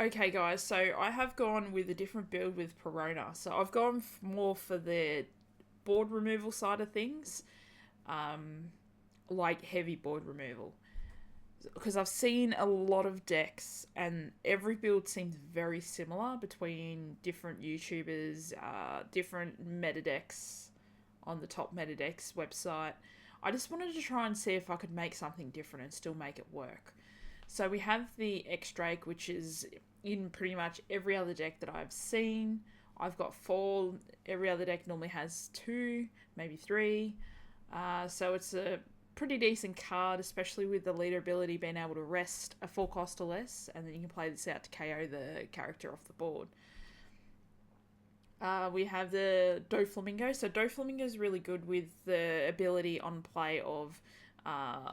Okay, guys, so I have gone with a different build with Perona. So I've gone more for the board removal side of things, like heavy board removal. Because I've seen a lot of decks, and every build seems very similar between different YouTubers, different meta decks on the top meta decks website. I just wanted to try and see if I could make something different and still make it work. So we have the X Drake, which is in pretty much every other deck that I've seen. I've got four. Every other deck normally has two, maybe three. So it's a pretty decent card, especially with the leader ability being able to rest a full cost or less, and then you can play this out to KO the character off the board. We have the Doflamingo. So Doflamingo is really good with the ability on play of uh,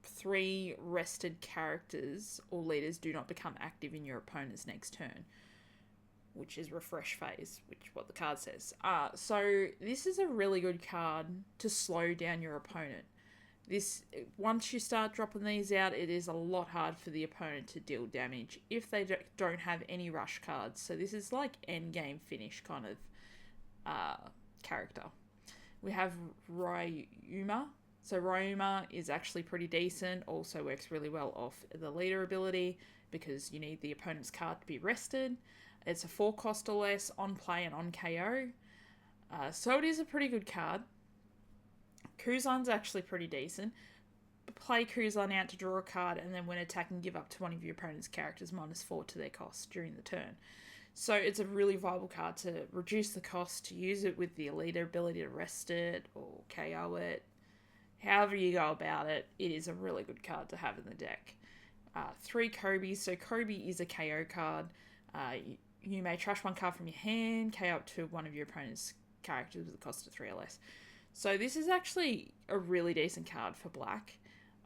three rested characters or leaders do not become active in your opponent's next turn, which is refresh phase, which is what the card says. So this is a really good card to slow down your opponent. This Once you start dropping these out, it is a lot hard for the opponent to deal damage if they don't have any rush cards. So this is like end game finish kind of character. We have Ryuma. So Ryuma is actually pretty decent. Also works really well off the leader ability because you need the opponent's card to be rested. It's a 4 cost or less on play and on KO. So it is a pretty good card. Kuzan's actually pretty decent. Play Kuzan out to draw a card, and then when attacking, give up to one of your opponent's characters -4 to their cost during the turn. So it's a really viable card to reduce the cost, to use it with the elite ability to rest it or KO it. However you go about it, it is a really good card to have in the deck. 3 Kobe. So Kobe is a KO card. You may trash one card from your hand, KO up to one of your opponent's characters with a cost of 3 or less. So this is actually a really decent card for black.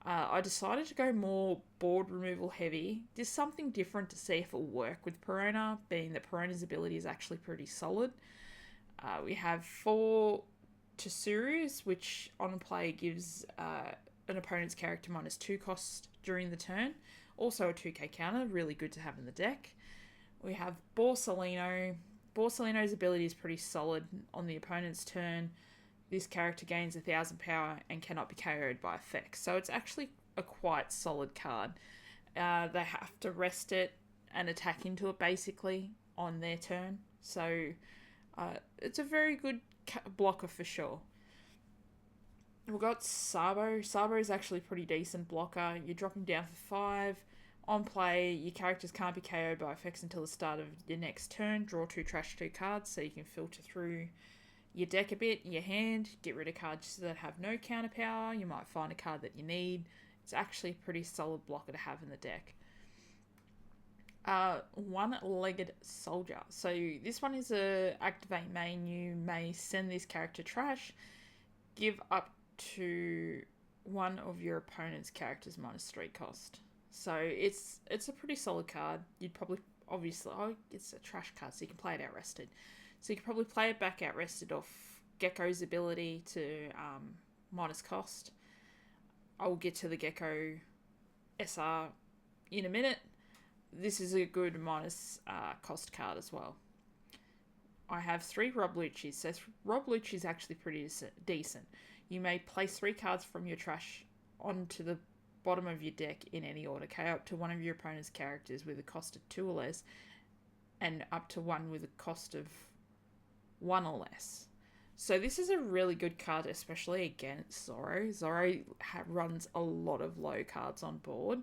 I decided to go more board removal heavy. Just something different to see if it'll work with Perona, being that Perona's ability is actually pretty solid. We have 4 Tsuru's, which on play gives an opponent's character -2 cost during the turn. Also a 2k counter, really good to have in the deck. We have Borsalino. Borsalino's ability is pretty solid on the opponent's turn. This character gains 1000 power and cannot be KO'd by effects. So it's actually a quite solid card. They have to rest it and attack into it basically on their turn. So it's a very good blocker for sure. We've got Sabo. Sabo is actually a pretty decent blocker. You drop him down for 5. On play, your characters can't be KO'd by effects until the start of your next turn. Draw 2 trash 2 cards so you can filter through your deck a bit, your hand, get rid of cards that have no counter power. You might find a card that you need. It's actually a pretty solid blocker to have in the deck. One-legged soldier. So this one is a activate main. You may send this character trash. Give up to one of your opponent's characters -3 cost. So it's a pretty solid card. You'd probably it's a trash card, so you can play it out rested. So you can probably play it back out rested off Gecko's ability to minus cost. I will get to the Gecko SR in a minute. This is a good minus cost card as well. I have 3 Rob Lucci's. So Rob Lucci is actually pretty decent. You may place 3 cards from your trash onto the bottom of your deck in any order. KO up to one of your opponent's characters with a cost of 2 or less, and up to one with a cost of 1 or less. So this is a really good card, especially against Zoro. Zoro runs a lot of low cards on board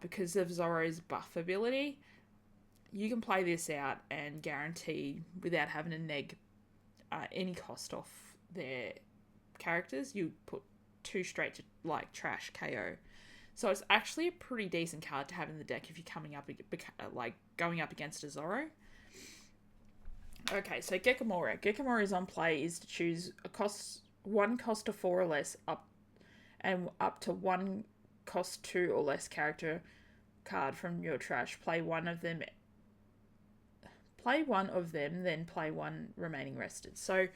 because of Zoro's buff ability. You can play this out and guarantee, without having to neg any cost off their characters, you put 2 straight to like trash KO. So it's actually a pretty decent card to have in the deck if you're coming up like going up against a Zoro. Okay, so Gekomora. Gekomora's on play is to choose one cost of 4 or less up to 1 cost 2 or less character card from your trash. Play one of them, then play one remaining rested. So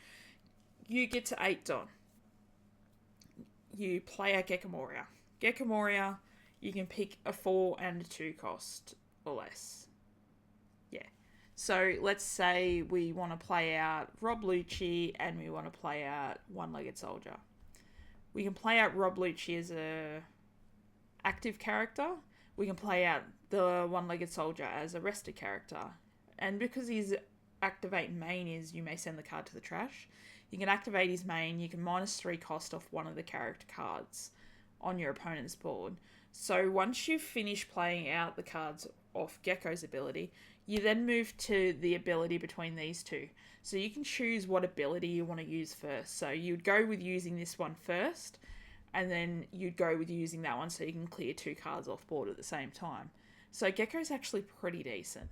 you get to 8 Don. You play out Gekomora. Gekomora, you can pick a 4 and a 2 cost or less. Yeah. So let's say we want to play out Rob Lucci and we want to play out One-Legged Soldier. We can play out Rob Lucci as a active character. We can play out the One-Legged Soldier as a rested character. And because his activate main is you may send the card to the trash, you can activate his main, you can -3 cost off one of the character cards on your opponent's board. So once you finish playing out the cards off Gecko's ability, you then move to the ability between these two. So you can choose what ability you want to use first. So you'd go with using this one first, and then you'd go with using that one so you can clear 2 cards off board at the same time. So Gecko's actually pretty decent.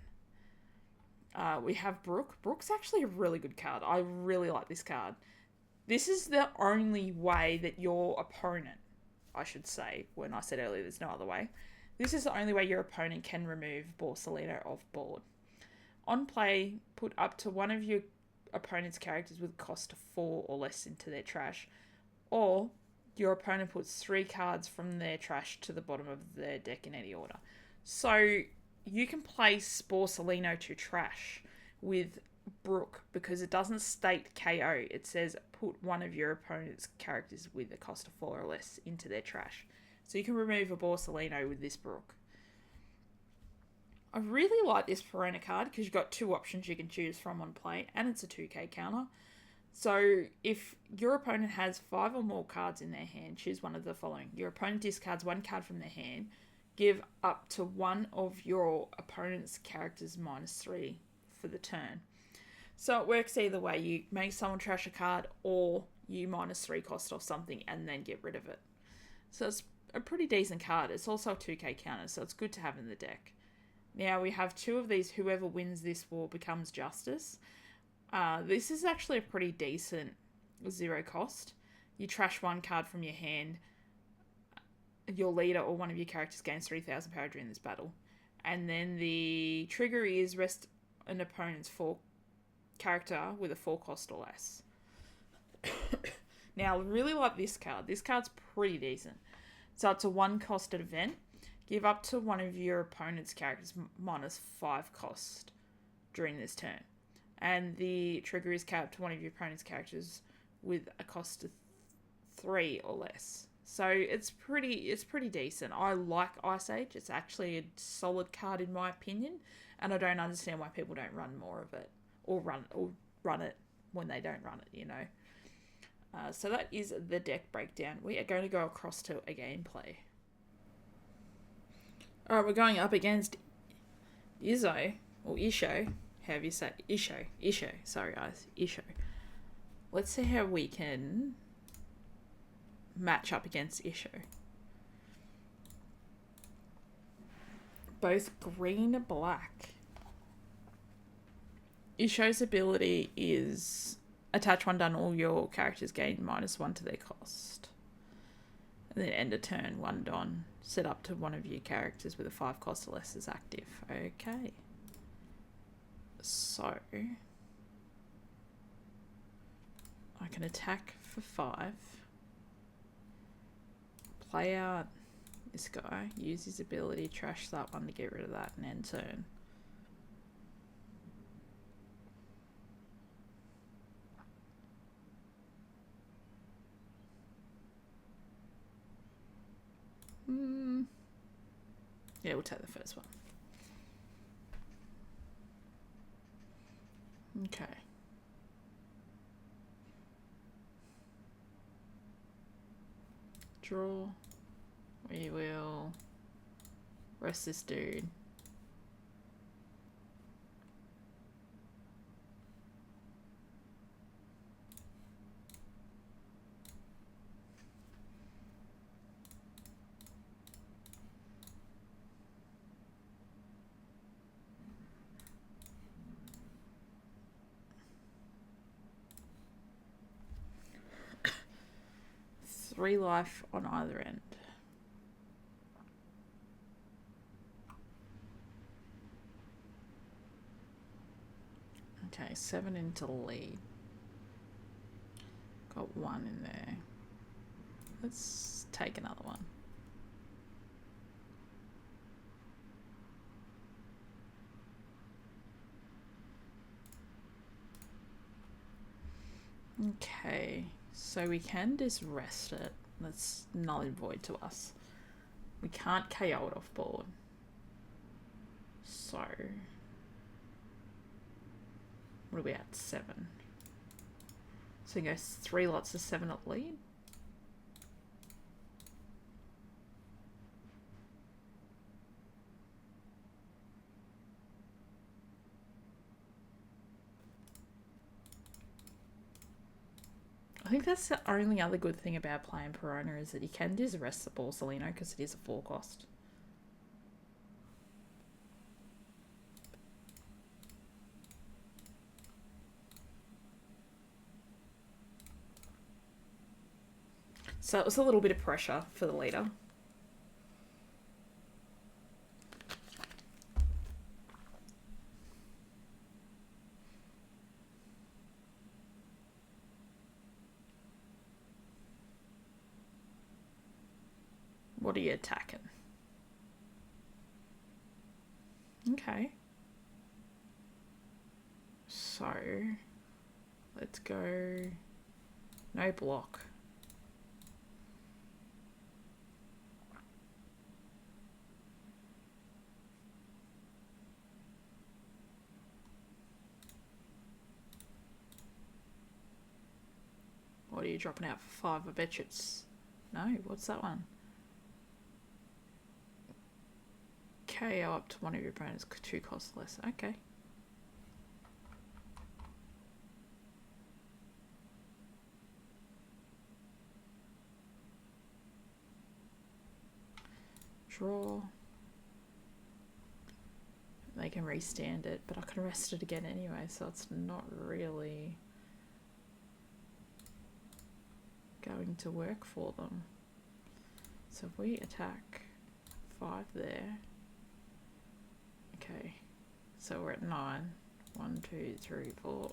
We have Brooke. Brooke's actually a really good card. I really like this card. This is the only way that your opponent, I should say, when I said earlier there's no other way, this is the only way your opponent can remove Borsalino off board. On play, put up to one of your opponent's characters with a cost of 4 or less into their trash, or your opponent puts 3 cards from their trash to the bottom of their deck in any order. So you can place Borsalino to trash with Brooke because it doesn't state KO. It says put one of your opponent's characters with a cost of 4 or less into their trash. So you can remove a Borsalino with this Brooke. I really like this PERONA card because you've got 2 options you can choose from on play, and it's a 2k counter. So if your opponent has 5 or more cards in their hand, choose one of the following. Your opponent discards 1 card from their hand. Give up to one of your opponent's characters -3 for the turn. So it works either way. You make someone trash a card, or you -3 cost off something and then get rid of it. So it's a pretty decent card. It's also a 2k counter, so it's good to have in the deck. Now we have 2 of these. Whoever wins this war becomes Justice. This is actually a pretty decent 0 cost. You trash 1 card from your hand. Your leader or one of your characters gains 3,000 power during this battle. And then the trigger is rest an opponent's 4 character with a 4 cost or less. Now, I really like this card. This card's pretty decent. So it's a 1 costed event. Give up to one of your opponent's characters -5 cost during this turn. And the trigger is capped to one of your opponent's characters with a cost of 3 or less. So it's pretty decent. I like Ice Age. It's actually a solid card in my opinion, and I don't understand why people don't run more of it or run it when they don't run it. You know. So that is the deck breakdown. We are going to go across to a gameplay. All right, we're going up against Izzo or Isho, however you say it. Isho. Sorry guys, Isho. Let's see how we can match up against Isho. Both green and black. Isho's ability is attach 1 done, all your characters gain -1 to their cost. And then end a turn, 1 don. Set up to one of your characters with a 5 cost or less is active. Okay. So I can attack for 5. Play out this guy. Use his ability, trash that one to get rid of that, and end turn. Yeah, we'll take the first one. Okay. Draw. We will rest this dude. Three life on either end. Okay, 7 into lead. Got 1 in there. Let's take another one. Okay, so we can just rest it. That's null and void to us. We can't KO it off board. So, what are we at? 7. So we go 3 lots of 7 at lead. I think that's the only other good thing about playing PERONA is that you can just rest the Borsalino because it is a 4 cost. So it was a little bit of pressure for the leader. What are you attacking? Okay. So, let's go... No block. What are you dropping out for 5? I bet you it's... No, what's that one? KO up to one of your opponents, 2 costs less. Okay. Draw. They can restand it, but I can rest it again anyway, so it's not really going to work for them. So if we attack 5 there, okay, so we're at 9. 1, 2, 3, 4.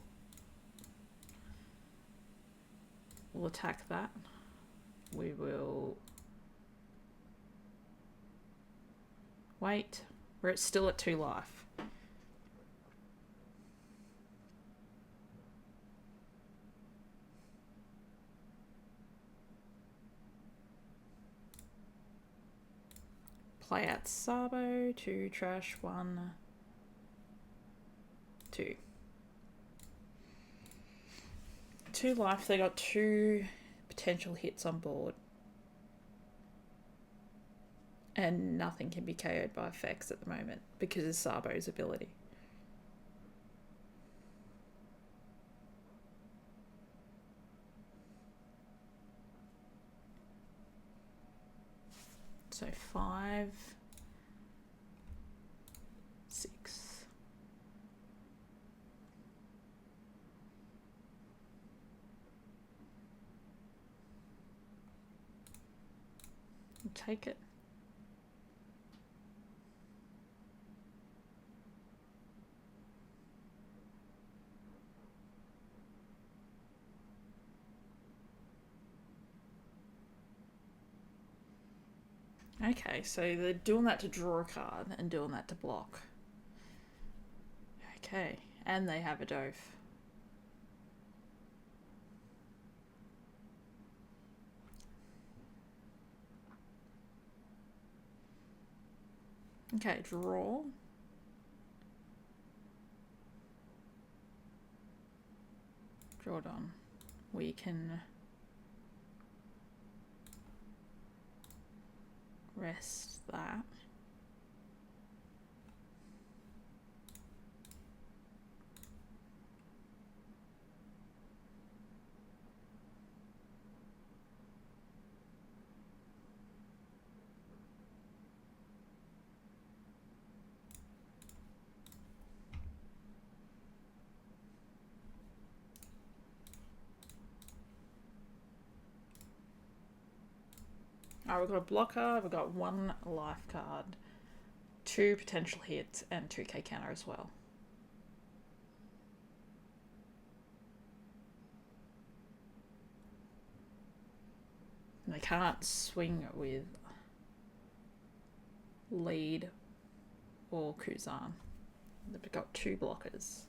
We'll attack that. We will wait. We're still at 2 life. Play out Sabo, 2 trash, 1, 2. 2 life, they got 2 potential hits on board. And nothing can be KO'd by effects at the moment because of Sabo's ability. So 5, 6. I'll take it. Okay, so they're doing that to draw a card and doing that to block. Okay, and they have a dove. Okay, draw. Draw on. We can rest that. Alright, we've got a blocker, we've got 1 life card, 2 potential hits, and 2k counter as well. And they can't swing with lead or Kuzan. They've got 2 blockers.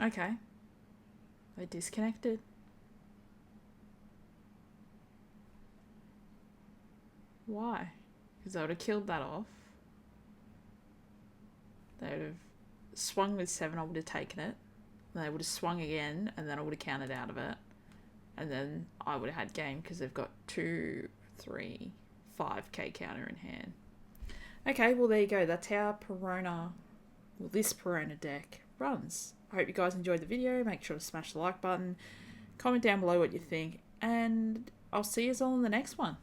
Okay. They disconnected. Why? Because they would have killed that off. They would have swung with 7, I would have taken it. And they would have swung again, and then I would have counted out of it. And then I would have had game because they've got 2, 3, 5k counter in hand. Okay, well there you go. That's how PERONA, well this PERONA deck runs. I hope you guys enjoyed the video. Make sure to smash the like button. Comment down below what you think. And I'll see you all in the next one.